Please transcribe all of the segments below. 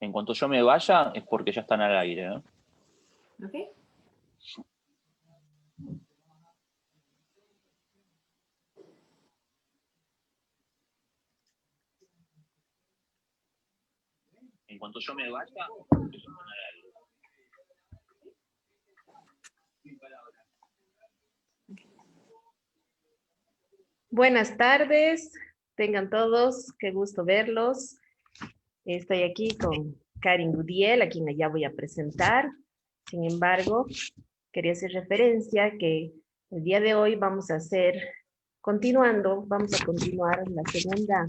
En cuanto yo me vaya, es porque ya están al aire, ¿no? Ok. En cuanto yo me vaya, Buenas tardes, tengan todos, qué gusto verlos. Estoy aquí con Karen Gudiel, a quien ya voy a presentar. Sin embargo, quería hacer referencia que el día de hoy vamos a continuar la segunda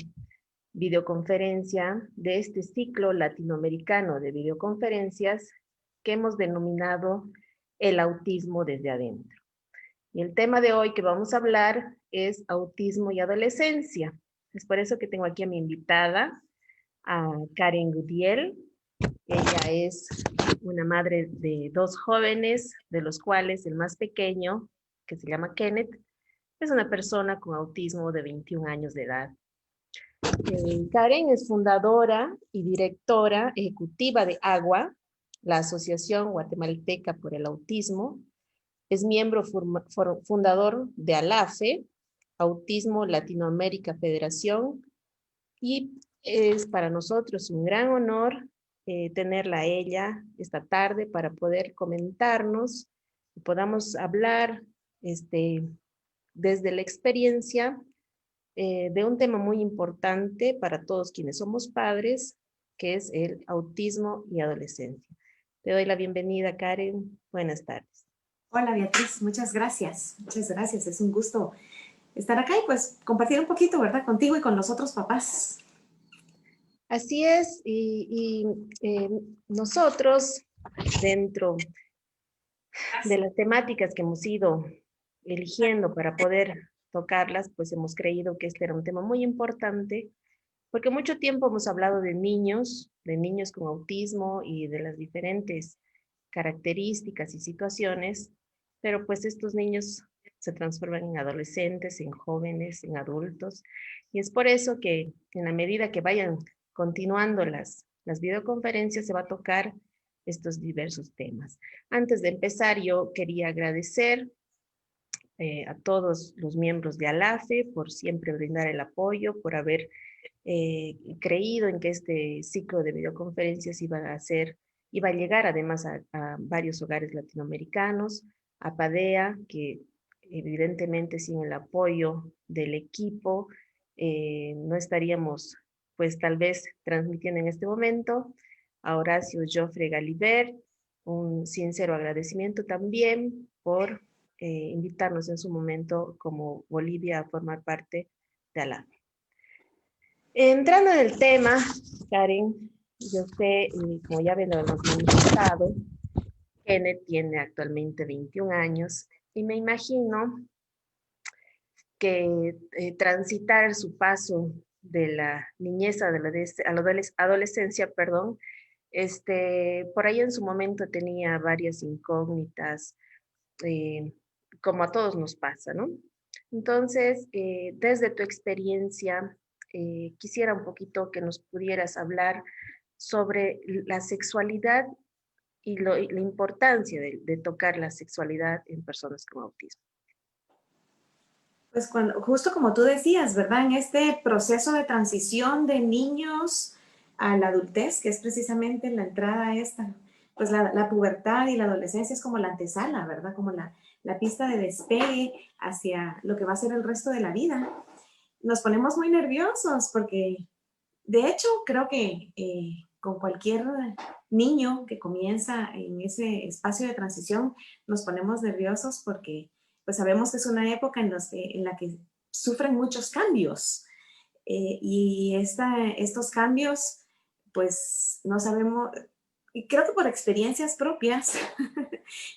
videoconferencia de este ciclo latinoamericano de videoconferencias que hemos denominado el autismo desde adentro. Y el tema de hoy que vamos a hablar es autismo y adolescencia. Es por eso que tengo aquí a mi invitada, a Karen Gudiel. Ella es una madre de 2 jóvenes, de los cuales el más pequeño, que se llama Kenneth, es una persona con autismo de 21 años de edad. Karen es fundadora y directora ejecutiva de AGUA, la Asociación Guatemalteca por el Autismo. Es miembro fundador de ALAFE, Autismo Latinoamérica Federación, y es para nosotros un gran honor tenerla a ella esta tarde para poder comentarnos y podamos hablar desde la experiencia de un tema muy importante para todos quienes somos padres, que es el autismo y adolescencia. Te doy la bienvenida, Karen. Buenas tardes. Hola, Beatriz. Muchas gracias. Muchas gracias. Es un gusto estar acá y pues compartir un poquito, ¿verdad? Contigo y con los otros papás. Así es. Nosotros, dentro de las temáticas que hemos ido eligiendo para poder tocarlas, pues hemos creído que este era un tema muy importante, porque mucho tiempo hemos hablado de niños con autismo y de las diferentes características y situaciones, pero pues estos niños se transforman en adolescentes, en jóvenes, en adultos, y es por eso que en la medida que vayan continuando las videoconferencias se va a tocar estos diversos temas. Antes de empezar, yo quería agradecer a todos los miembros de ALAFE por siempre brindar el apoyo, por haber creído en que este ciclo de videoconferencias iba a llegar además a varios hogares latinoamericanos, a PADEA, que evidentemente sin el apoyo del equipo no estaríamos pues tal vez transmitiendo en este momento, a Horacio Joffre Galiber, un sincero agradecimiento también por invitarnos en su momento como Bolivia a formar parte de ALAF. Entrando en el tema, Karen, yo sé, como ya lo hemos manifestado, Kenneth tiene actualmente 21 años y me imagino que transitar su paso de la niñez a la adolescencia, perdón, por ahí en su momento tenía varias incógnitas, como a todos nos pasa, ¿no? Entonces, desde tu experiencia, quisiera un poquito que nos pudieras hablar sobre la sexualidad y la importancia de tocar la sexualidad en personas con autismo. Pues justo como tú decías, ¿verdad? En este proceso de transición de niños a la adultez, que es precisamente la entrada esta, pues la pubertad y la adolescencia es como la antesala, ¿verdad? Como la pista de despegue hacia lo que va a ser el resto de la vida. Nos ponemos muy nerviosos porque, de hecho, creo que con cualquier niño que comienza en ese espacio de transición, nos ponemos nerviosos porque pues sabemos que es una época en la que sufren muchos cambios. Y estos cambios, pues no sabemos, y creo que por experiencias propias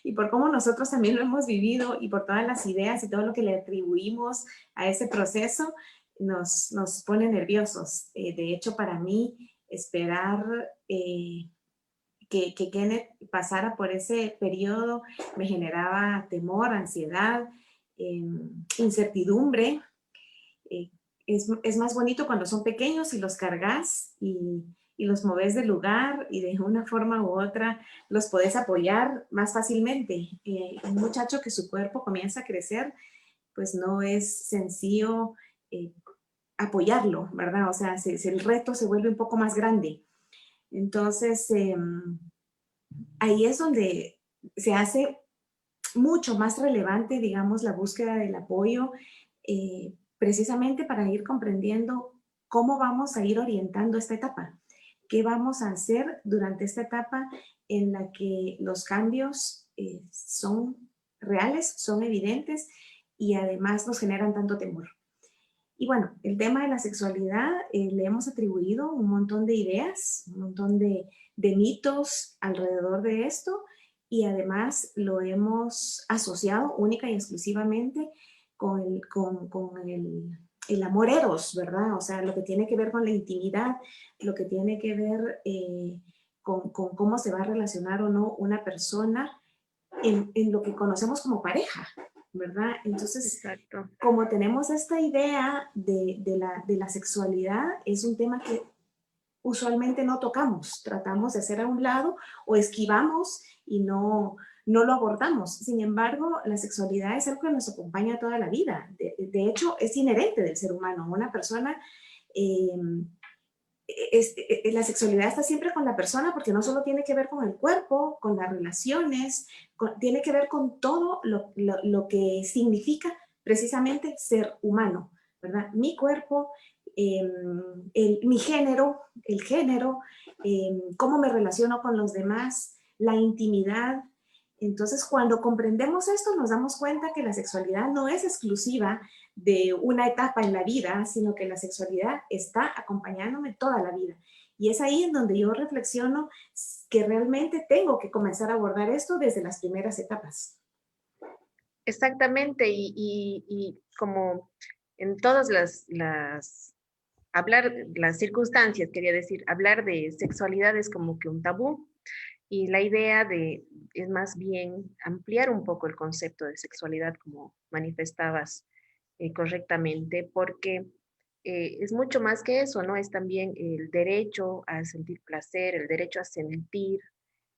y por cómo nosotros también lo hemos vivido y por todas las ideas y todo lo que le atribuimos a ese proceso, nos pone nerviosos. De hecho, para mí, esperar que Kenneth pasara por ese periodo me generaba temor, ansiedad, incertidumbre. Es más bonito cuando son pequeños y los cargas y los moves del lugar y de una forma u otra los podés apoyar más fácilmente. Un muchacho que su cuerpo comienza a crecer, pues no es sencillo apoyarlo, ¿verdad? O sea, el reto se vuelve un poco más grande. Entonces, ahí es donde se hace mucho más relevante, digamos, la búsqueda del apoyo, precisamente para ir comprendiendo cómo vamos a ir orientando esta etapa. ¿Qué vamos a hacer durante esta etapa en la que los cambios son reales, son evidentes y además nos generan tanto temor? Y bueno, el tema de la sexualidad le hemos atribuido un montón de ideas, un montón de mitos alrededor de esto y además lo hemos asociado única y exclusivamente con el amor eros, ¿verdad? O sea, lo que tiene que ver con la intimidad, lo que tiene que ver con cómo se va a relacionar o no una persona en lo que conocemos como pareja, ¿verdad? Entonces, Exacto. como tenemos esta idea de la sexualidad, es un tema que usualmente no tocamos, tratamos de hacer a un lado o esquivamos y no lo abordamos. Sin embargo, la sexualidad es algo que nos acompaña toda la vida. De hecho, es inherente del ser humano. Una persona, la sexualidad está siempre con la persona porque no solo tiene que ver con el cuerpo, con las relaciones, tiene que ver con todo lo que significa precisamente ser humano, ¿verdad? Mi cuerpo, mi género, el género, cómo me relaciono con los demás, la intimidad. Entonces, cuando comprendemos esto, nos damos cuenta que la sexualidad no es exclusiva de una etapa en la vida, sino que la sexualidad está acompañándome toda la vida. Y es ahí en donde yo reflexiono que realmente tengo que comenzar a abordar esto desde las primeras etapas. Exactamente, y como en todas las circunstancias, quería decir, hablar de sexualidad es como que un tabú, y la idea es más bien ampliar un poco el concepto de sexualidad, como manifestabas correctamente, porque es mucho más que eso, ¿no? Es también el derecho a sentir placer, el derecho a sentir,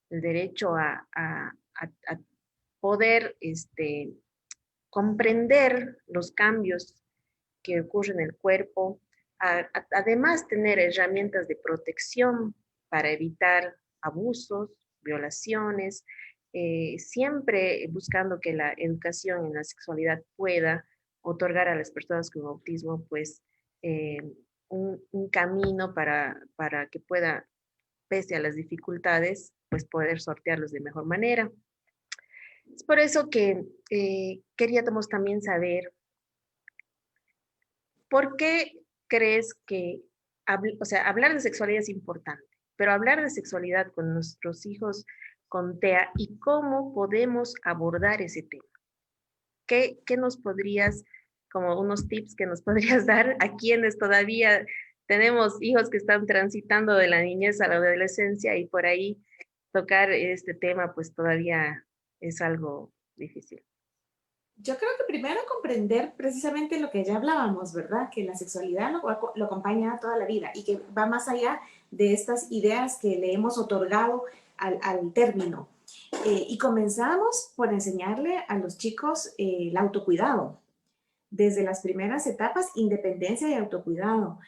el derecho a poder comprender los cambios que ocurren en el cuerpo, además tener herramientas de protección para evitar abusos, violaciones, siempre buscando que la educación en la sexualidad pueda otorgar a las personas con autismo pues un camino para que pueda, pese a las dificultades, pues poder sortearlos de mejor manera. Es por eso que queríamos también saber por qué crees que, o sea, hablar de sexualidad es importante, pero hablar de sexualidad con nuestros hijos con TEA y cómo podemos abordar ese tema. ¿Qué nos podrías, como unos tips que nos podrías dar a quienes todavía tenemos hijos que están transitando de la niñez a la adolescencia y por ahí tocar este tema pues todavía es algo difícil? Yo creo que primero comprender precisamente lo que ya hablábamos, ¿verdad? Que la sexualidad lo acompaña toda la vida y que va más allá de estas ideas que le hemos otorgado al término. Y comenzamos por enseñarle a los chicos el autocuidado. Desde las primeras etapas, independencia y autocuidado.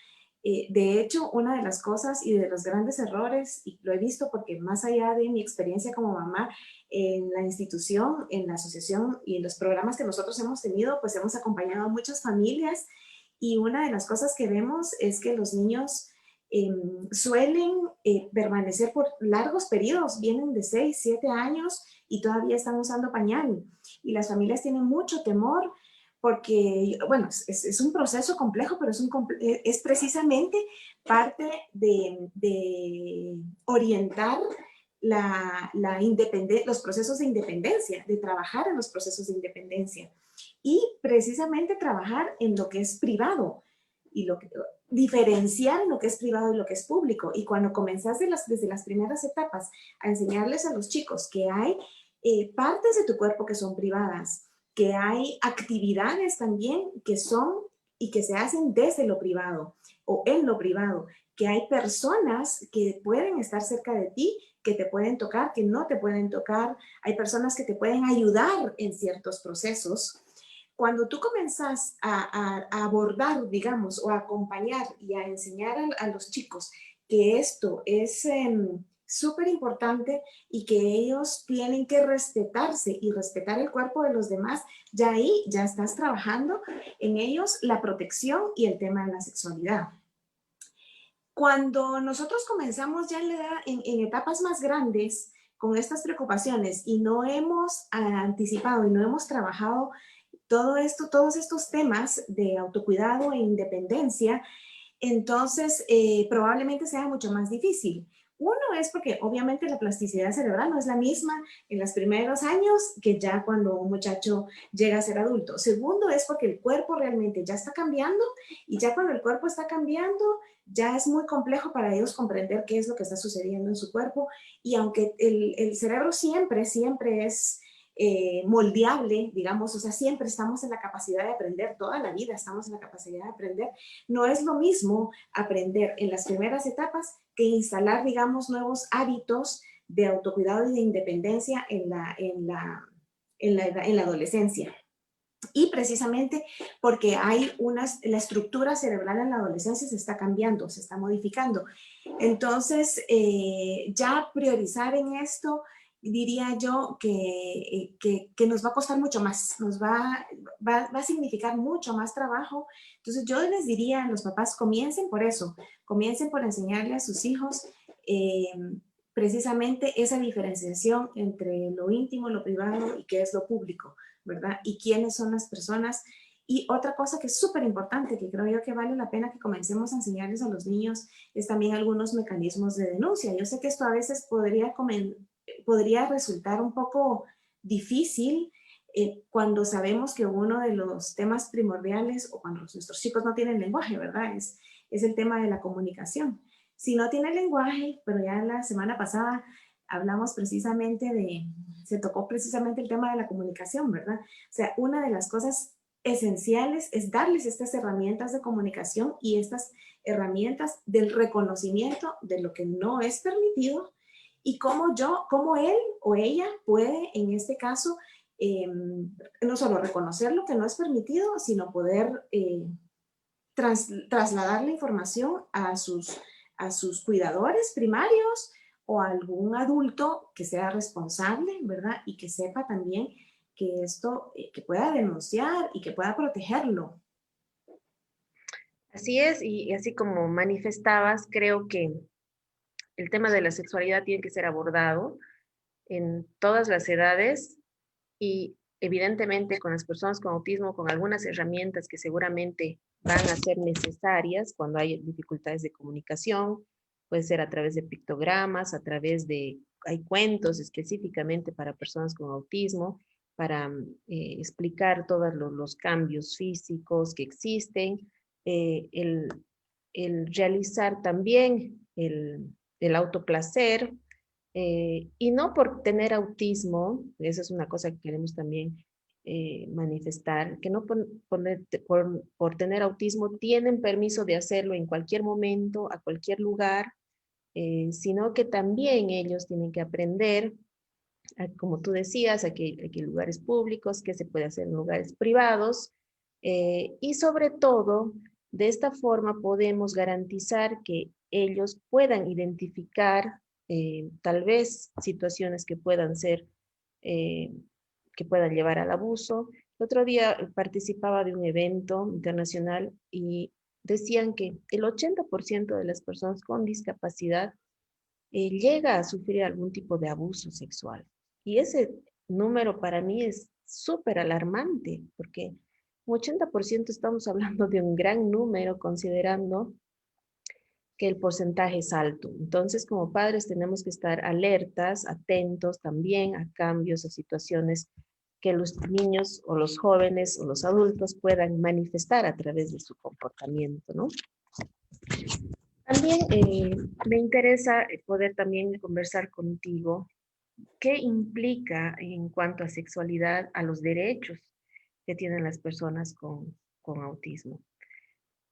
De hecho, una de las cosas y de los grandes errores, y lo he visto porque más allá de mi experiencia como mamá, en la institución, en la asociación y en los programas que nosotros hemos tenido, pues hemos acompañado a muchas familias y una de las cosas que vemos es que los niños suelen permanecer por largos periodos, vienen de 6, 7 años y todavía están usando pañal. Y las familias tienen mucho temor porque, bueno, es un proceso complejo, pero es precisamente parte de orientar los procesos de independencia, de trabajar en los procesos de independencia y precisamente trabajar en lo que es privado y diferenciar lo que es privado y lo que es público. Y cuando comenzás desde las primeras etapas a enseñarles a los chicos que hay partes de tu cuerpo que son privadas, que hay actividades también que son y que se hacen desde lo privado o en lo privado, que hay personas que pueden estar cerca de ti, que te pueden tocar, que no te pueden tocar, hay personas que te pueden ayudar en ciertos procesos. Cuando tú comenzas a abordar, digamos, o a acompañar y a enseñar a los chicos que esto es súper importante y que ellos tienen que respetarse y respetar el cuerpo de los demás, ya ahí ya estás trabajando en ellos la protección y el tema de la sexualidad. Cuando nosotros comenzamos ya en etapas más grandes con estas preocupaciones y no hemos anticipado y no hemos trabajado todo esto, todos estos temas de autocuidado e independencia, entonces probablemente sea mucho más difícil. Uno es porque obviamente la plasticidad cerebral no es la misma en los primeros años que ya cuando un muchacho llega a ser adulto. Segundo es porque el cuerpo realmente ya está cambiando y ya cuando el cuerpo está cambiando ya es muy complejo para ellos comprender qué es lo que está sucediendo en su cuerpo y aunque el cerebro siempre es moldeable, digamos, o sea, siempre estamos en la capacidad de aprender, toda la vida estamos en la capacidad de aprender. No es lo mismo aprender en las primeras etapas que instalar, digamos, nuevos hábitos de autocuidado y de independencia en la adolescencia. Y precisamente porque la estructura cerebral en la adolescencia se está cambiando, se está modificando. Entonces, ya priorizar en esto, diría yo que nos va a costar mucho más, nos va a significar mucho más trabajo. Entonces yo les diría a los papás, comiencen por eso, comiencen por enseñarle a sus hijos precisamente esa diferenciación entre lo íntimo, lo privado y qué es lo público, ¿verdad? Y quiénes son las personas. Y otra cosa que es súper importante, que creo yo que vale la pena que comencemos a enseñarles a los niños, es también algunos mecanismos de denuncia. Yo sé que esto a veces podría resultar un poco difícil cuando sabemos que uno de los temas primordiales o cuando nuestros chicos no tienen lenguaje, ¿verdad? Es el tema de la comunicación. Si no tiene lenguaje, pero ya la semana pasada hablamos precisamente se tocó precisamente el tema de la comunicación, ¿verdad? O sea, una de las cosas esenciales es darles estas herramientas de comunicación y estas herramientas del reconocimiento de lo que no es permitido y cómo él o ella puede, en este caso, no solo reconocer lo que no es permitido, sino poder trasladar la información a sus cuidadores primarios o a algún adulto que sea responsable, ¿verdad? Y que sepa también que esto, que pueda denunciar y que pueda protegerlo. Así es, y así como manifestabas, creo que el tema de la sexualidad tiene que ser abordado en todas las edades y evidentemente con las personas con autismo, con algunas herramientas que seguramente van a ser necesarias cuando hay dificultades de comunicación, puede ser a través de pictogramas, a través hay cuentos específicamente para personas con autismo, para explicar todos los cambios físicos que existen, el realizar también el autoplacer, y no por tener autismo, esa es una cosa que queremos también manifestar, que no por tener autismo tienen permiso de hacerlo en cualquier momento, a cualquier lugar, sino que también ellos tienen que aprender, como tú decías, aquí hay lugares públicos, que se puede hacer en lugares privados, y sobre todo, de esta forma podemos garantizar que ellos puedan identificar tal vez situaciones que puedan ser, que puedan llevar al abuso. El otro día participaba de un evento internacional y decían que el 80% de las personas con discapacidad llega a sufrir algún tipo de abuso sexual. Y ese número para mí es súper alarmante, porque un 80% estamos hablando de un gran número considerando que el porcentaje es alto. Entonces, como padres tenemos que estar alertas, atentos también a cambios, a situaciones que los niños o los jóvenes o los adultos puedan manifestar a través de su comportamiento, ¿no? También me interesa poder también conversar contigo qué implica en cuanto a sexualidad a los derechos. que tienen las personas con autismo.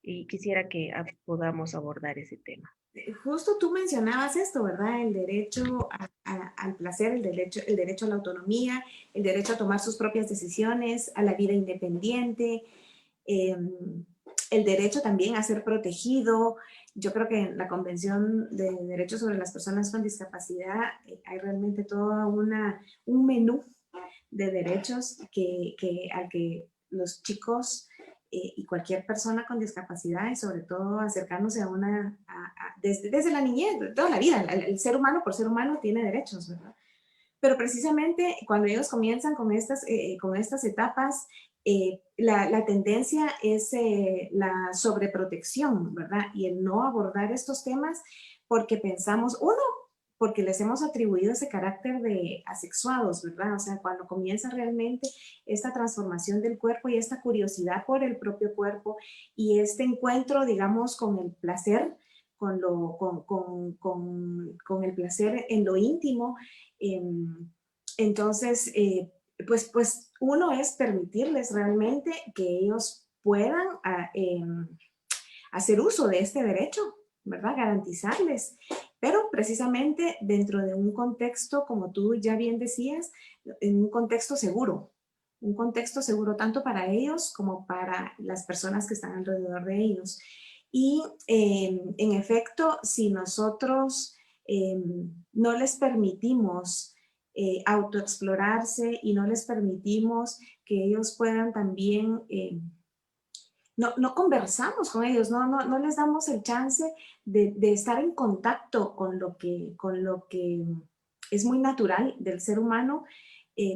Y quisiera que podamos abordar ese tema. Justo tú mencionabas esto, ¿verdad? El derecho al placer, el derecho a la autonomía, el derecho a tomar sus propias decisiones, a la vida independiente, el derecho también a ser protegido. Yo creo que en la Convención de Derechos sobre las Personas con Discapacidad hay realmente todo un menú de derechos al que los chicos y cualquier persona con discapacidad, y sobre todo acercándose desde la niñez, toda la vida, el ser humano por ser humano tiene derechos, ¿verdad? Pero precisamente cuando ellos comienzan con estas etapas, la tendencia es la sobreprotección, ¿verdad? Y el no abordar estos temas porque pensamos, porque les hemos atribuido ese carácter de asexuados, ¿verdad? O sea, cuando comienza realmente esta transformación del cuerpo y esta curiosidad por el propio cuerpo y este encuentro, digamos, con el placer, con el placer en lo íntimo, entonces, pues uno es permitirles realmente que ellos puedan hacer uso de este derecho, ¿verdad? Garantizarles, pero precisamente dentro de un contexto, como tú ya bien decías, en un contexto seguro tanto para ellos como para las personas que están alrededor de ellos. Y en efecto, si nosotros no les permitimos autoexplorarse y no les permitimos que ellos puedan también no conversamos con ellos, no les damos el chance de estar en contacto con lo que es muy natural del ser humano,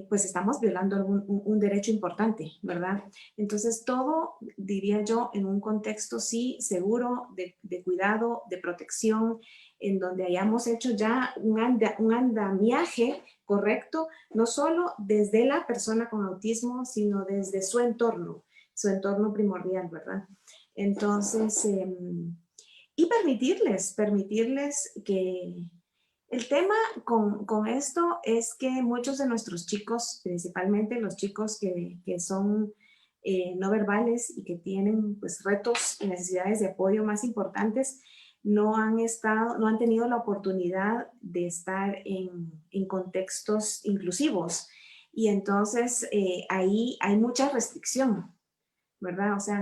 pues estamos violando un derecho importante, ¿verdad? Entonces todo, diría yo, en un contexto sí seguro, de cuidado, de protección, en donde hayamos hecho ya un andamiaje correcto, no solo desde la persona con autismo, sino desde su entorno primordial, ¿verdad? Entonces, y permitirles que el tema con esto es que muchos de nuestros chicos, principalmente los chicos que son no verbales y que tienen pues retos y necesidades de apoyo más importantes, no han tenido la oportunidad de estar en contextos inclusivos. Y entonces ahí hay mucha restricción, ¿verdad? O sea,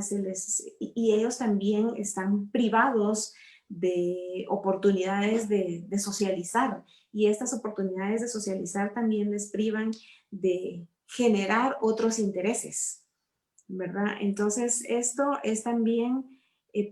y ellos también están privados de oportunidades de socializar, y estas oportunidades de socializar también les privan de generar otros intereses, ¿verdad? Entonces, esto es también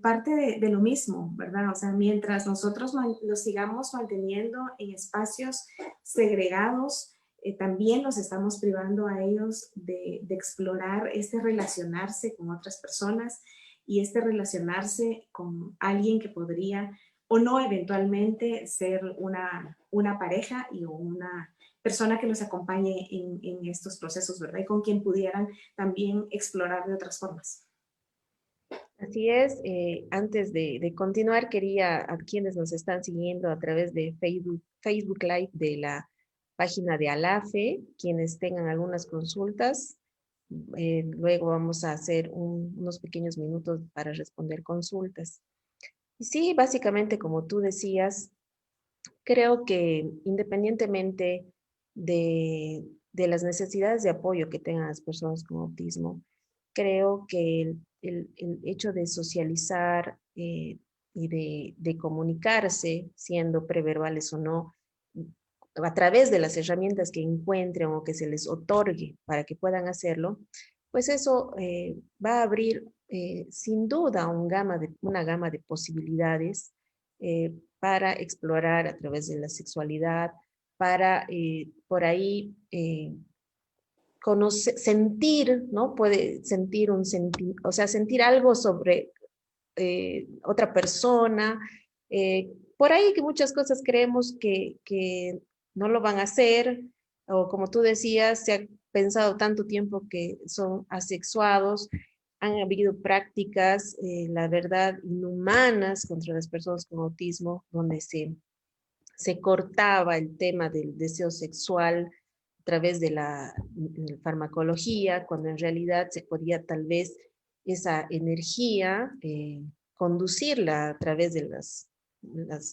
parte de lo mismo, ¿verdad? O sea, mientras nosotros los sigamos manteniendo en espacios segregados, también los estamos privando a ellos de explorar este relacionarse con otras personas y este relacionarse con alguien que podría o no eventualmente ser una pareja y una persona que los acompañe en estos procesos, ¿verdad? Y con quien pudieran también explorar de otras formas. Así es, antes de continuar, quería a quienes nos están siguiendo a través de Facebook Live de la página de ALAFE, quienes tengan algunas consultas, luego vamos a hacer unos pequeños minutos para responder consultas. Y sí, básicamente, como tú decías, creo que independientemente de las necesidades de apoyo que tengan las personas con autismo, creo que el hecho de socializar y de comunicarse, siendo preverbales o no, a través de las herramientas que encuentren o que se les otorgue para que puedan hacerlo, pues eso va a abrir sin duda una gama de posibilidades para explorar a través de la sexualidad, para por ahí sentir, ¿no? Puede sentir o sea, sentir algo sobre otra persona. Por ahí que muchas cosas creemos que no lo van a hacer, o como tú decías, se ha pensado tanto tiempo que son asexuados, han habido prácticas, la verdad, inhumanas contra las personas con autismo, donde se cortaba el tema del deseo sexual través de la farmacología, cuando en realidad se podía tal vez esa energía conducirla a través de los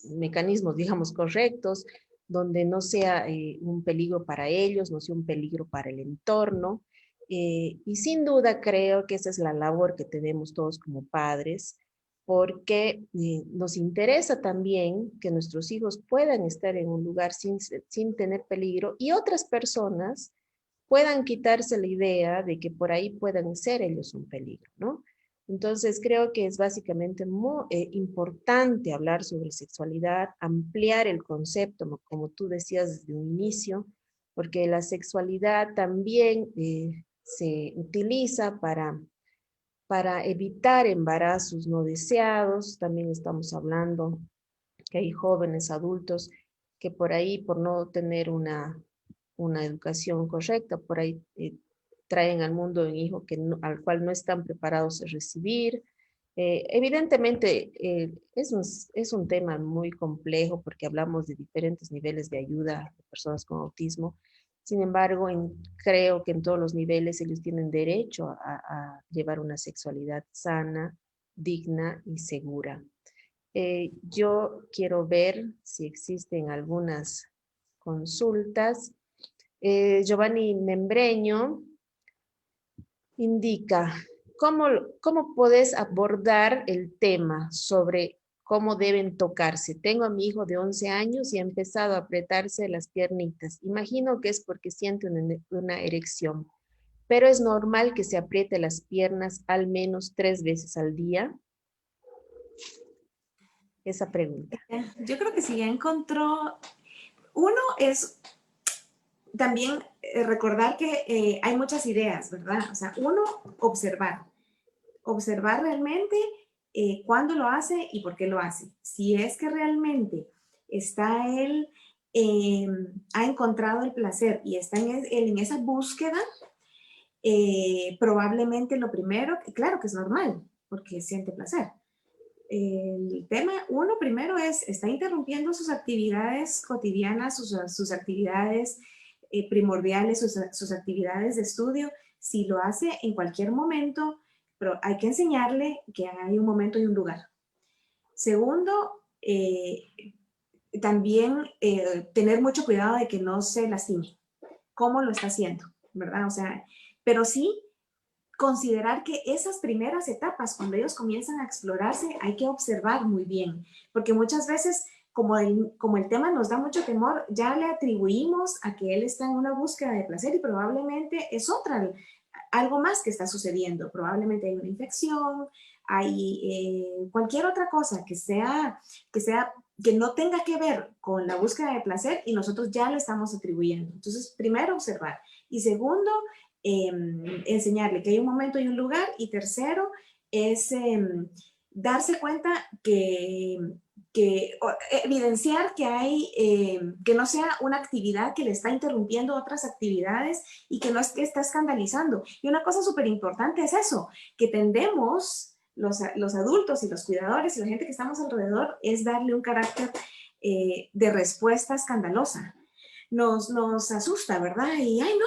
mecanismos, digamos, correctos, donde no sea un peligro para ellos, no sea un peligro para el entorno. Y sin duda creo que esa es la labor que tenemos todos como padres, porque nos interesa también que nuestros hijos puedan estar en un lugar sin tener peligro y otras personas puedan quitarse la idea de que por ahí puedan ser ellos un peligro, ¿no? Entonces creo que es básicamente muy importante hablar sobre sexualidad, ampliar el concepto, como tú decías desde un inicio, porque la sexualidad también se utiliza para evitar embarazos no deseados. También estamos hablando que hay jóvenes adultos que por ahí, por no tener una educación correcta, por ahí traen al mundo un hijo al cual no están preparados a recibir. Evidentemente, es un tema muy complejo porque hablamos de diferentes niveles de ayuda a personas con autismo. Sin embargo, creo que en todos los niveles ellos tienen derecho a llevar una sexualidad sana, digna y segura. Yo quiero ver si existen algunas consultas. Giovanni Membreño indica, ¿cómo puedes abordar el tema sobre cómo deben tocarse? Tengo a mi hijo de 11 años y ha empezado a apretarse las piernitas. Imagino que es porque siente una erección, pero es normal que se apriete las piernas al menos 3 veces al día. Esa pregunta. Yo creo que si ya encontró, uno es también recordar que hay muchas ideas, ¿verdad? O sea, uno, observar realmente cuándo lo hace y por qué lo hace. Si es que realmente está él, ha encontrado el placer y está en esa búsqueda, probablemente lo primero, claro que es normal, porque siente placer. El tema, uno primero está interrumpiendo sus actividades cotidianas, sus actividades primordiales, sus actividades de estudio. Si lo hace en cualquier momento, pero hay que enseñarle que hay un momento y un lugar. Segundo, también tener mucho cuidado de que no se lastime. ¿Cómo lo está haciendo? ¿Verdad? O sea, pero sí considerar que esas primeras etapas, cuando ellos comienzan a explorarse, hay que observar muy bien, porque muchas veces, como el tema nos da mucho temor, ya le atribuimos a que él está en una búsqueda de placer y probablemente es algo más que está sucediendo. Probablemente hay una infección, hay cualquier otra cosa que no tenga que ver con la búsqueda de placer y nosotros ya le estamos atribuyendo. Entonces, primero, observar. Y segundo, enseñarle que hay un momento y un lugar. Y tercero, es darse cuenta que evidenciar que no sea una actividad que le está interrumpiendo otras actividades y que no es que está escandalizando. Y una cosa súper importante es eso, que tendemos los adultos y los cuidadores y la gente que estamos alrededor es darle un carácter de respuesta escandalosa. Nos asusta, ¿verdad? Y, ay, no.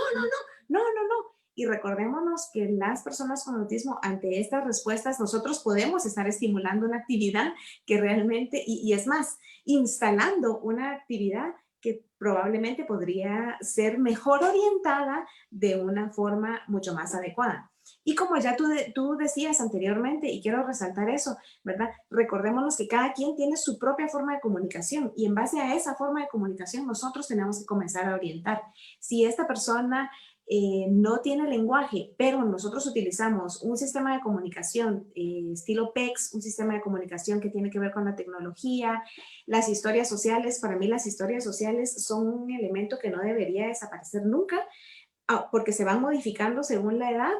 Y recordémonos que las personas con autismo, ante estas respuestas, nosotros podemos estar estimulando una actividad que realmente, y es más, instalando una actividad que probablemente podría ser mejor orientada de una forma mucho más adecuada. Y como ya tú decías anteriormente, y quiero resaltar eso, ¿verdad? Recordémonos que cada quien tiene su propia forma de comunicación y en base a esa forma de comunicación nosotros tenemos que comenzar a orientar. Si esta persona no tiene lenguaje, pero nosotros utilizamos un sistema de comunicación estilo PECS, un sistema de comunicación que tiene que ver con la tecnología, las historias sociales. Para mí las historias sociales son un elemento que no debería desaparecer nunca, porque se van modificando según la edad,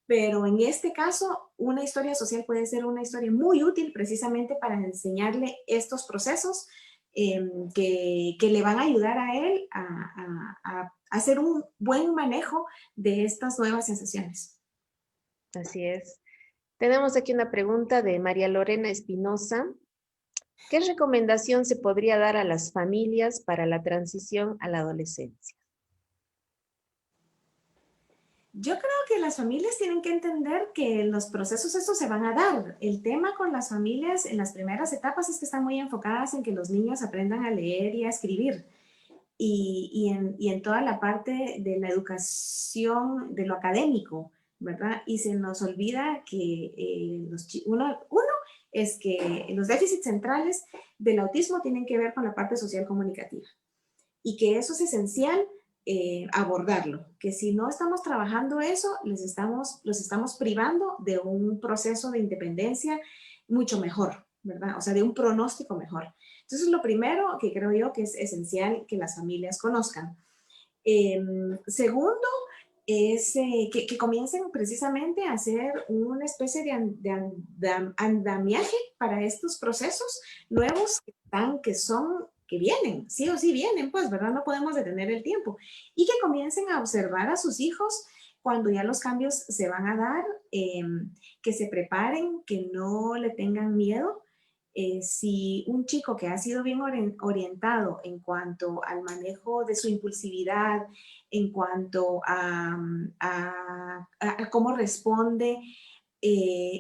pero en este caso una historia social puede ser una historia muy útil precisamente para enseñarle estos procesos que le van a ayudar a él a hacer un buen manejo de estas nuevas sensaciones. Así es. Tenemos aquí una pregunta de María Lorena Espinosa. ¿Qué recomendación se podría dar a las familias para la transición a la adolescencia? Yo creo que las familias tienen que entender que los procesos estos se van a dar. El tema con las familias en las primeras etapas es que están muy enfocadas en que los niños aprendan a leer y a escribir. Y en toda la parte de la educación, de lo académico, ¿verdad? Y se nos olvida que uno es que los déficits centrales del autismo tienen que ver con la parte social comunicativa y que eso es esencial abordarlo, que si no estamos trabajando eso, los estamos privando de un proceso de independencia mucho mejor, ¿verdad? O sea, de un pronóstico mejor. Entonces, lo primero que creo yo que es esencial que las familias conozcan. Segundo, es que comiencen precisamente a hacer una especie de andamiaje para estos procesos nuevos que vienen, sí o sí vienen, pues, ¿verdad? No podemos detener el tiempo. Y que comiencen a observar a sus hijos cuando ya los cambios se van a dar, que se preparen, que no le tengan miedo. Si un chico que ha sido bien orientado en cuanto al manejo de su impulsividad, en cuanto a cómo responde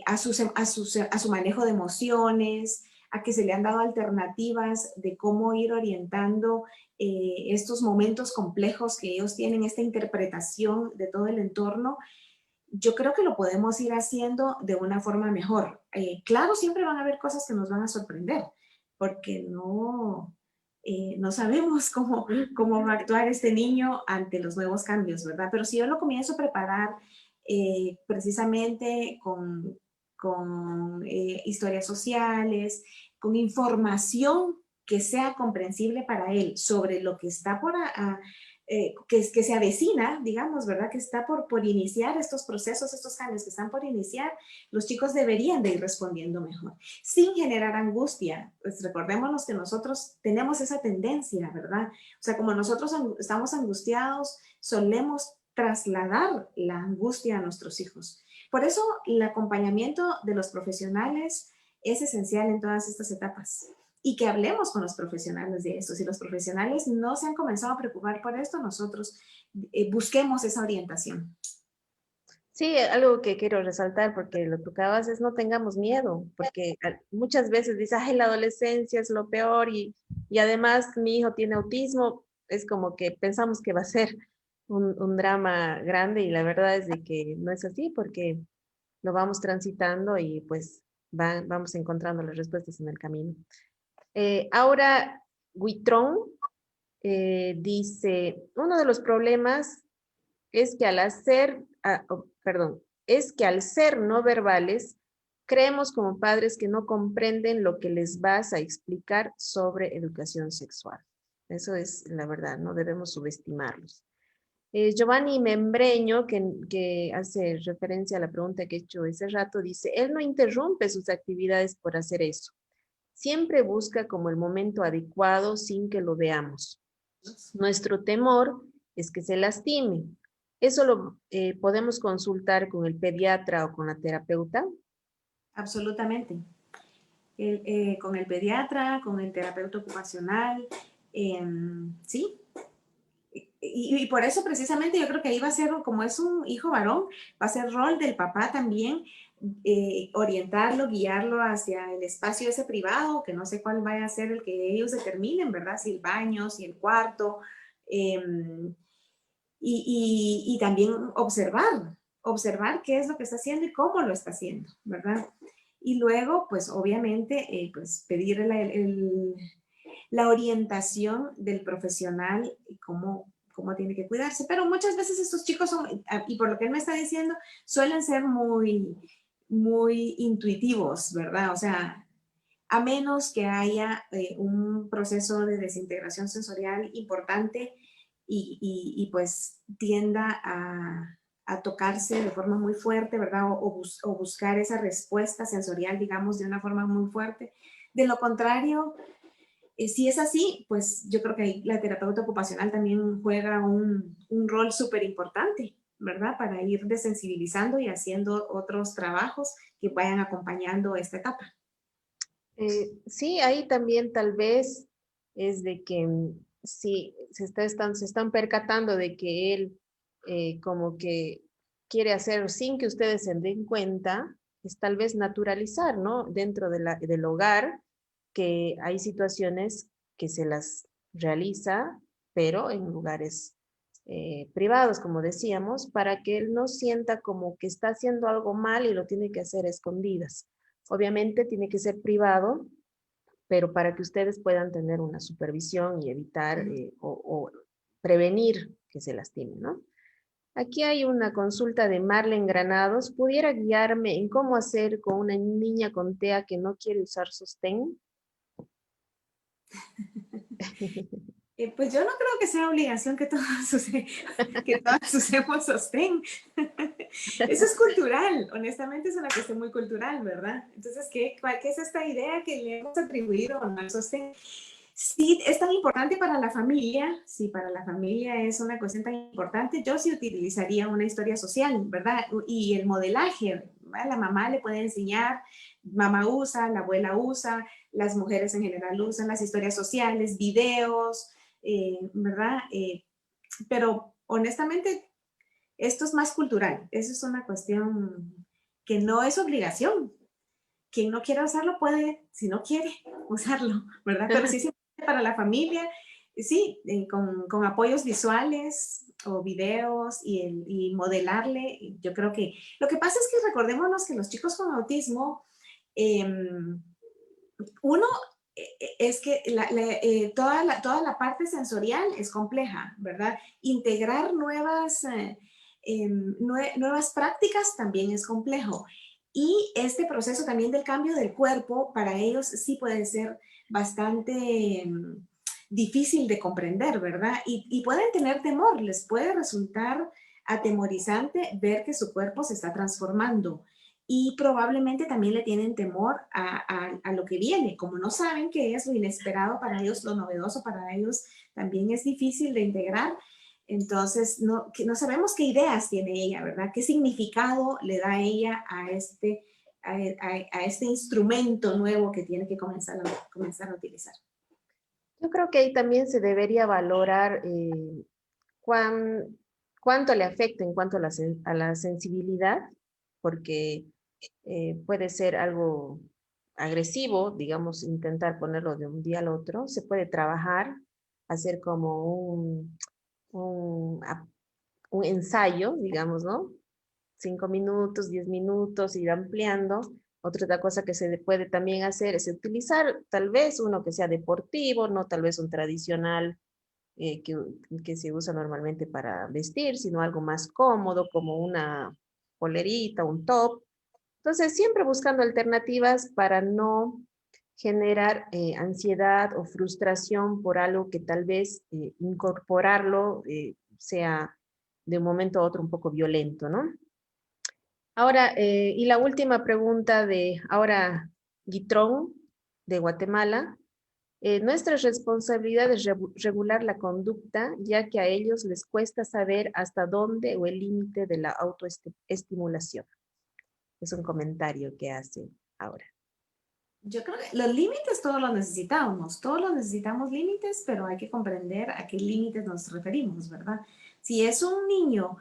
a su manejo de emociones, a que se le han dado alternativas de cómo ir orientando estos momentos complejos que ellos tienen, esta interpretación de todo el entorno, yo creo que lo podemos ir haciendo de una forma mejor. Claro, siempre van a haber cosas que nos van a sorprender, porque no sabemos cómo va a actuar este niño ante los nuevos cambios, ¿verdad? Pero si yo lo comienzo a preparar precisamente con historias sociales, con información que sea comprensible para él sobre lo que está que se avecina, digamos, ¿verdad? Que está por iniciar estos procesos, estos cambios que están por iniciar, los chicos deberían de ir respondiendo mejor, sin generar angustia. Pues recordémonos que nosotros tenemos esa tendencia, ¿verdad? O sea, como nosotros estamos angustiados, solemos trasladar la angustia a nuestros hijos. Por eso el acompañamiento de los profesionales es esencial en todas estas etapas. Y que hablemos con los profesionales de esto. Si los profesionales no se han comenzado a preocupar por esto, nosotros busquemos esa orientación. Sí, algo que quiero resaltar, porque lo que acabas es no tengamos miedo, porque muchas veces dices, ay, la adolescencia es lo peor y además mi hijo tiene autismo, es como que pensamos que va a ser un drama grande y la verdad es de que no es así, porque lo vamos transitando y pues vamos encontrando las respuestas en el camino. Ahora, Huitrón dice, uno de los problemas es que es que al ser no verbales, creemos como padres que no comprenden lo que les vas a explicar sobre educación sexual. Eso es la verdad, no debemos subestimarlos. Giovanni Membreño, que hace referencia a la pregunta que he hecho ese rato, dice, él no interrumpe sus actividades por hacer eso. Siempre busca como el momento adecuado sin que lo veamos. Nuestro temor es que se lastime. ¿Eso lo podemos consultar con el pediatra o con la terapeuta? Absolutamente. Con el pediatra, con el terapeuta ocupacional, sí. Y por eso precisamente yo creo que ahí va a ser, como es un hijo varón, va a ser rol del papá también orientarlo, guiarlo hacia el espacio ese privado, que no sé cuál vaya a ser el que ellos determinen, ¿verdad? Si el baño, si el cuarto, y también observar qué es lo que está haciendo y cómo lo está haciendo, ¿verdad? Y luego, pues obviamente, pues pedir la orientación del profesional y cómo tiene que cuidarse. Pero muchas veces estos chicos son, y por lo que él me está diciendo, suelen ser muy intuitivos, ¿verdad? O sea, a menos que haya un proceso de desintegración sensorial importante y pues tienda a tocarse de forma muy fuerte, ¿verdad? O buscar esa respuesta sensorial, digamos, de una forma muy fuerte. De lo contrario, si es así, pues yo creo que ahí la terapeuta ocupacional también juega un rol súper importante, ¿verdad? Para ir desensibilizando y haciendo otros trabajos que vayan acompañando esta etapa. Sí, ahí también tal vez es de que sí, se están percatando de que él como que quiere hacer sin que ustedes se den cuenta es tal vez naturalizar, ¿no? Dentro del hogar, que hay situaciones que se las realiza, pero en lugares privados, como decíamos, para que él no sienta como que está haciendo algo mal y lo tiene que hacer a escondidas. Obviamente tiene que ser privado, pero para que ustedes puedan tener una supervisión y evitar o prevenir que se lastimen, ¿no? Aquí hay una consulta de Marlene Granados. ¿Pudiera guiarme en cómo hacer con una niña con TEA que no quiere usar sostén? Pues yo no creo que sea obligación que todos, que todos usemos sostén. Eso es cultural, honestamente es una cuestión muy cultural, ¿verdad? Entonces, ¿qué es esta idea que le hemos atribuido al sostén? Sí, es tan importante para la familia, si para la familia es una cuestión tan importante, yo sí utilizaría una historia social, ¿verdad? Y el modelaje, ¿verdad? La mamá le puede enseñar, mamá usa, la abuela usa, las mujeres en general usan las historias sociales, videos, ¿verdad? Pero honestamente, esto es más cultural, eso es una cuestión que no es obligación. Quien no quiera usarlo puede, si no quiere, usarlo, ¿verdad? Pero sí es importante para la familia, sí, con apoyos visuales o videos y modelarle. Yo creo que lo que pasa es que recordémonos que los chicos con autismo, eh, uno, es que toda la parte sensorial es compleja, ¿verdad? Integrar nuevas prácticas también es complejo. Y este proceso también del cambio del cuerpo, para ellos sí puede ser bastante difícil de comprender, ¿verdad? Y pueden tener temor, les puede resultar atemorizante ver que su cuerpo se está transformando y probablemente también le tienen temor a lo que viene. Como no saben qué es lo inesperado para ellos, lo novedoso para ellos, también es difícil de integrar. Entonces, no sabemos qué ideas tiene ella, ¿verdad? ¿Qué significado le da ella a este instrumento nuevo que tiene que comenzar a utilizar? Yo creo que ahí también se debería valorar cuánto le afecta en cuanto a la sensibilidad, porque puede ser algo agresivo, digamos, intentar ponerlo de un día al otro. Se puede trabajar, hacer como un ensayo, digamos, ¿no? 5 minutos, 10 minutos, ir ampliando. Otra cosa que se puede también hacer es utilizar tal vez uno que sea deportivo, no tal vez un tradicional eh, que, que se usa normalmente para vestir, sino algo más cómodo como una polerita, un top. Entonces, siempre buscando alternativas para no generar ansiedad o frustración por algo que tal vez incorporarlo sea de un momento a otro un poco violento, ¿no? Ahora, y la última pregunta de ahora Guitrón, de Guatemala. Nuestra responsabilidad es regular la conducta, ya que a ellos les cuesta saber hasta dónde o el límite de la autoestimulación. Es un comentario que hace ahora. Yo creo que los límites todos los necesitamos límites, pero hay que comprender a qué límites nos referimos, ¿verdad? Si es un niño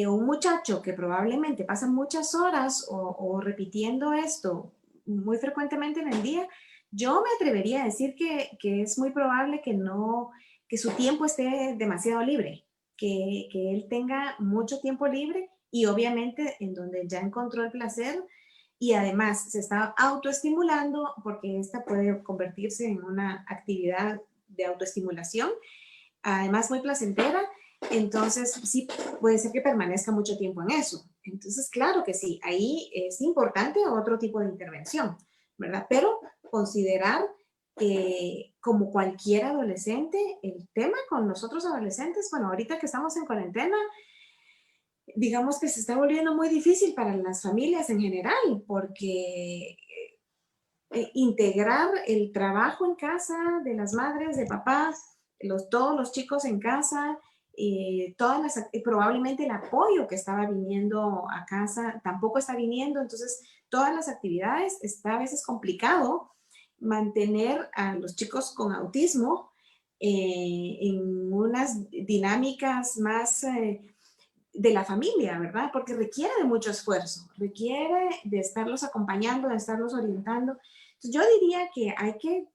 o un muchacho que probablemente pasa muchas horas o repitiendo esto muy frecuentemente en el día, yo me atrevería a decir que es muy probable que su tiempo esté demasiado libre, que él tenga mucho tiempo libre y obviamente en donde ya encontró el placer y además se está autoestimulando porque esta puede convertirse en una actividad de autoestimulación, además muy placentera, entonces sí puede ser que permanezca mucho tiempo en eso. Entonces, claro que sí, ahí es importante otro tipo de intervención, ¿verdad? Pero considerar que como cualquier adolescente, el tema con nosotros adolescentes, bueno, ahorita que estamos en cuarentena, digamos que se está volviendo muy difícil para las familias en general, porque integrar el trabajo en casa de las madres, de papás, todos los chicos en casa, probablemente el apoyo que estaba viniendo a casa tampoco está viniendo, entonces todas las actividades está a veces complicado mantener a los chicos con autismo en unas dinámicas más de la familia, ¿verdad? Porque requiere de mucho esfuerzo, requiere de estarlos acompañando, de estarlos orientando. Entonces, yo diría que hay que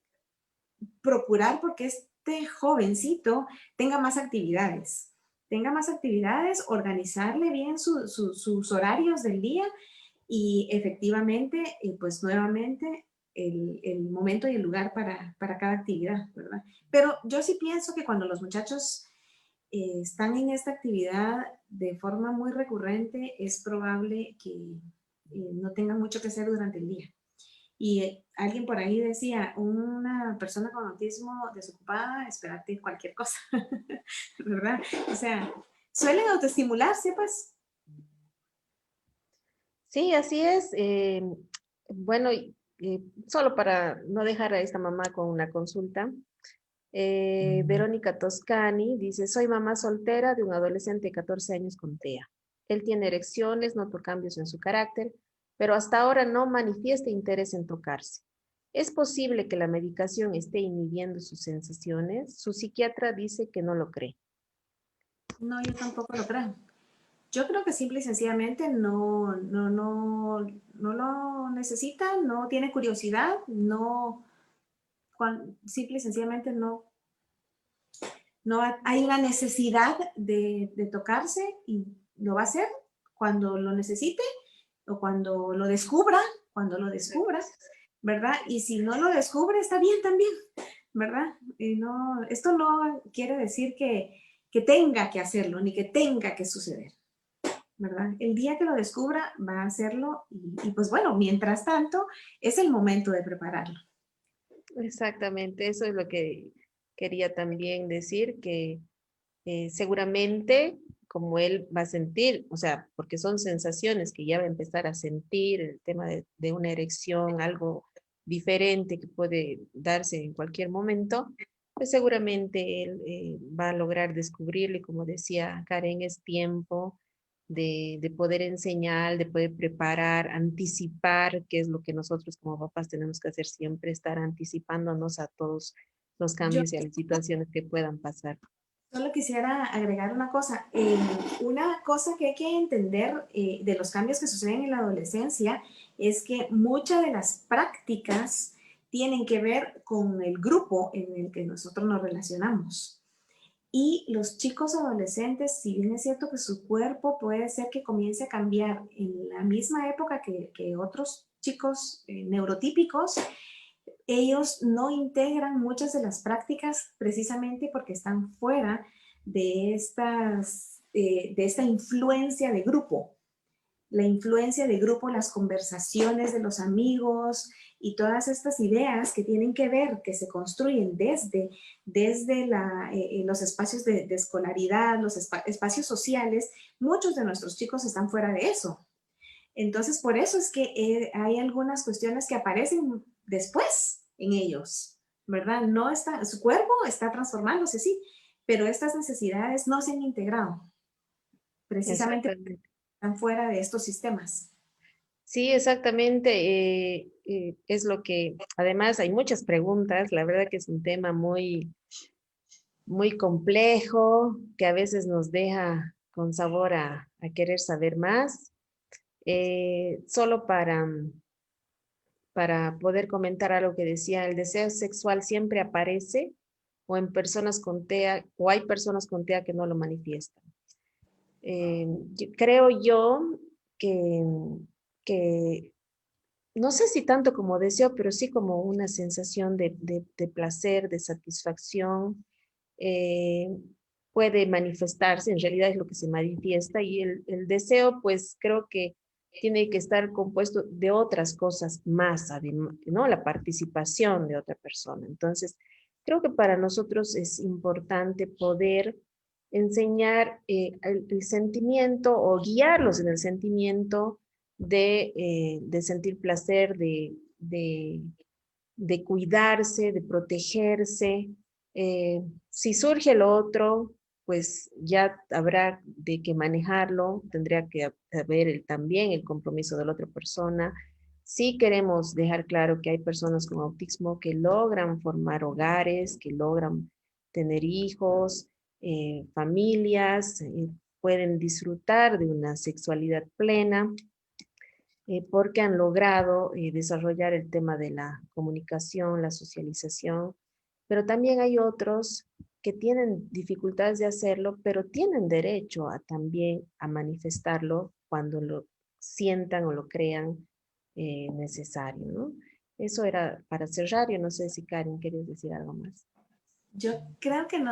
procurar porque este jovencito tenga más actividades, organizarle bien sus horarios del día y efectivamente, pues nuevamente, el momento y el lugar para cada actividad, ¿verdad? Pero yo sí pienso que cuando los muchachos están en esta actividad de forma muy recurrente, es probable que no tengan mucho que hacer durante el día. Y alguien por ahí decía, una persona con autismo desocupada, espérate cualquier cosa, ¿verdad? O sea, suelen autoestimularse, pues. Sí, así es. Bueno, solo para no dejar a esta mamá con una consulta, Verónica Toscani dice, soy mamá soltera de un adolescente de 14 años con TEA. Él tiene erecciones, noto cambios en su carácter, pero hasta ahora no manifiesta interés en tocarse. ¿Es posible que la medicación esté inhibiendo sus sensaciones? Su psiquiatra dice que no lo cree. No, yo tampoco lo creo. Yo creo que simple y sencillamente no lo necesita, no tiene curiosidad, no, simple y sencillamente no hay una necesidad de tocarse y lo va a hacer cuando lo necesite o cuando lo descubra, ¿verdad? Y si no lo descubre, está bien también, ¿verdad? Y no, esto no quiere decir que tenga que hacerlo, ni que tenga que suceder, ¿verdad? El día que lo descubra va a hacerlo y pues bueno, mientras tanto es el momento de prepararlo. Exactamente, eso es lo que quería también decir, que seguramente como él va a sentir, o sea, porque son sensaciones que ya va a empezar a sentir, el tema de una erección, algo diferente que puede darse en cualquier momento, pues seguramente él va a lograr descubrirlo y como decía Karen, es tiempo de poder enseñar, de poder preparar, anticipar, que es lo que nosotros como papás tenemos que hacer siempre, estar anticipándonos a todos los Yo cambios y a las situaciones que puedan pasar. solo quisiera agregar una cosa. Una cosa que hay que entender de los cambios que suceden en la adolescencia es que muchas de las prácticas tienen que ver con el grupo en el que nosotros nos relacionamos. Y los chicos adolescentes, si bien es cierto que su cuerpo puede ser que comience a cambiar en la misma época que otros chicos neurotípicos, ellos no integran muchas de las prácticas precisamente porque están fuera de esta influencia de grupo. La influencia de grupo, las conversaciones de los amigos y todas estas ideas que tienen que ver, que se construyen desde los espacios de escolaridad, los espacios sociales, muchos de nuestros chicos están fuera de eso. Entonces, por eso es que hay algunas cuestiones que aparecen después en ellos, ¿verdad? No está, su cuerpo está transformándose, sí, pero estas necesidades no se han integrado, precisamente porque Exactamente. están fuera de estos sistemas. Sí, exactamente. Es lo que, además, hay muchas preguntas. La verdad que es un tema muy, muy complejo, que a veces nos deja con sabor a querer saber más. Solo para poder comentar algo que decía, el deseo sexual siempre aparece o en personas con TEA, o hay personas con TEA que no lo manifiestan. Creo yo que, que no sé si tanto como deseo, pero sí como una sensación de placer, de satisfacción, eh, puede manifestarse, en realidad es lo que se manifiesta, y el deseo, pues creo que tiene que estar compuesto de otras cosas más, además, ¿no? La participación de otra persona. Entonces, creo que para nosotros es importante poder enseñar el sentimiento o guiarlos en el sentimiento de sentir placer, de cuidarse, de protegerse. Si surge lo otro, pues ya habrá de que manejarlo, tendría que haber también el compromiso de la otra persona. Sí queremos dejar claro que hay personas con autismo que logran formar hogares, que logran tener hijos, familias, pueden disfrutar de una sexualidad plena, porque han logrado desarrollar el tema de la comunicación, la socialización, pero también hay otros que tienen dificultades de hacerlo, pero tienen derecho a también a manifestarlo cuando lo sientan o lo crean necesario, ¿no? Eso era para cerrar. Yo no sé si Karen querías decir algo más. Yo creo que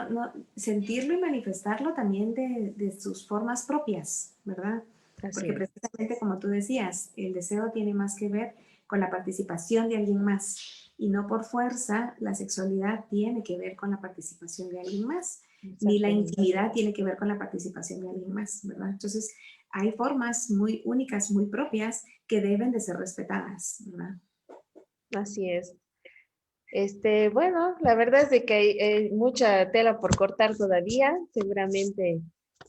sentirlo y manifestarlo también de sus formas propias, ¿verdad? Así Porque es. precisamente como tú decías, el deseo tiene más que ver con la participación de alguien más y no por fuerza la sexualidad tiene que ver con la participación de alguien más, ni la Exactamente. intimidad tiene que ver con la participación de alguien más, ¿verdad? Entonces hay formas muy únicas, muy propias que deben de ser respetadas, ¿verdad? Así es. Bueno, la verdad es de que hay mucha tela por cortar todavía. Seguramente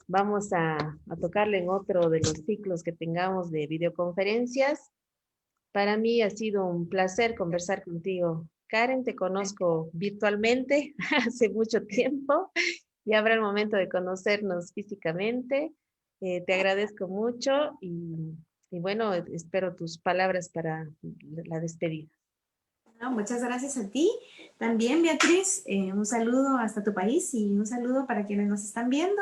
vamos a tocarle en otro de los ciclos que tengamos de videoconferencias. Para mí ha sido un placer conversar contigo. Karen, te conozco virtualmente hace mucho tiempo y habrá el momento de conocernos físicamente. Te agradezco mucho y bueno, espero tus palabras para la despedida. No, muchas gracias a ti. También, Beatriz, un saludo hasta tu país y un saludo para quienes nos están viendo.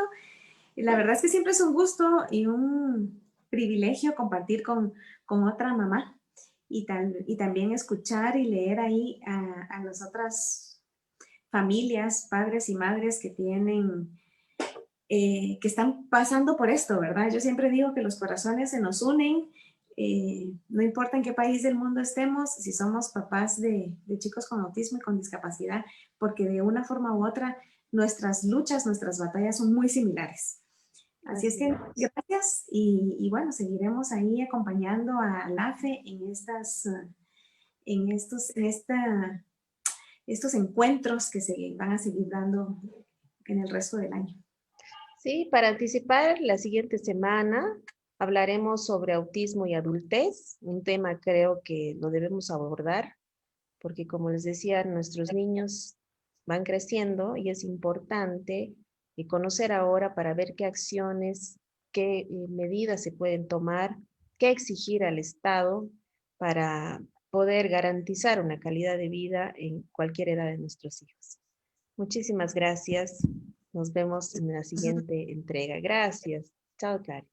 La verdad es que siempre es un gusto y un privilegio compartir con otra mamá y también escuchar y leer ahí a las otras familias, padres y madres que tienen, que están pasando por esto, ¿verdad? Yo siempre digo que los corazones se nos unen, no importa en qué país del mundo estemos, si somos papás de chicos con autismo y con discapacidad, porque de una forma u otra nuestras luchas, nuestras batallas son muy similares. Así es que gracias y bueno, seguiremos ahí acompañando a LAFE estos encuentros que se van a seguir dando en el resto del año. Sí, para anticipar, la siguiente semana hablaremos sobre autismo y adultez, un tema creo que lo debemos abordar, porque como les decía, nuestros niños van creciendo y es importante conocer ahora para ver qué acciones, qué medidas se pueden tomar, qué exigir al Estado para poder garantizar una calidad de vida en cualquier edad de nuestros hijos. Muchísimas gracias. Nos vemos en la siguiente entrega. Gracias. Chao, Cari.